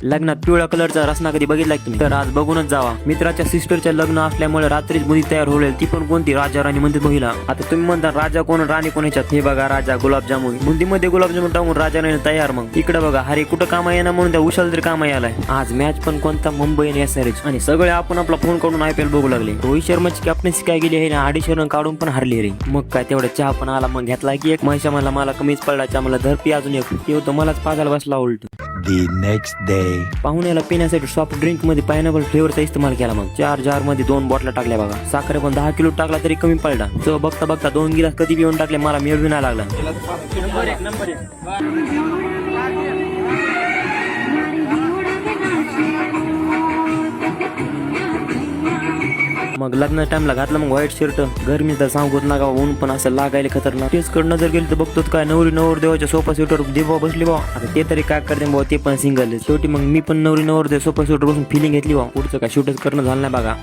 लग्नात पिवळ्या कलरचा रसना कधी बघितला तुम्ही? तर आज बघूनच जावा. मित्राच्या सिस्टरच्या लग्न असल्यामुळे रात्रीच बुंदी तयार होईल, ती पण कोणती? राजा राणी म्हणते महिला. आता तुम्ही म्हणता राजा कोण राणी कोण याच्यात? हे बघा राजा गुलाबजामुन, बुंदीमध्ये गुलाबजामुन टाकून राजा राणी तयार. मग इकडे बघा हरी कुठं कामा येणार म्हणून त्या उशाल तरी कामा यालाय. आज मॅच पण कोणता? मुंबई आणि एसआरएच. आणि सगळे आपण आपला फोन करून IPL बघू लागले. रोहित शर्माची कॅप्टन्सी काय गेली आहे ना, 250 रन काढून पण हरली रे. मग काय तेवढा चहा पण आला. मग घेतला की एक महिषा म्हणला मला कमीच पडला, मला धर पी अजून एक. ते होतं मलाच पाजायला बसला उलट. The next day. पाहुण्याला पिण्यासाठी सॉफ्ट ड्रिंक मध्ये पायनॅपल फ्लेवरचा इस्तेमाल केला. मग 4 जार मध्ये 2 बॉटला टाकल्या बघा. साखर पण 10 किलो टाकला तरी कमी पडला. तो बघता बघता 2 गिलास कधी पिऊन टाकले, मला मिळवी नाही लागला. मग लग्न टाइमला घातला मग व्हाईट शर्ट. गरमी तर सांगूच नका, ऊन पण असं लागायला खतरनाक. तेच कडे नजर गेली तर बघतो काय नवरी नवर देवाच्या सोफा सीटवर देवा बसली बा. आता ते तरी काय करते बाबा, ते पण सिंगल. शेवटी मग मी पण नवरी नवर दे सोफा सीटवर बसून फिलिंग घेतली बा. पुढचं काय शूटच करणं झालं नाही बघा.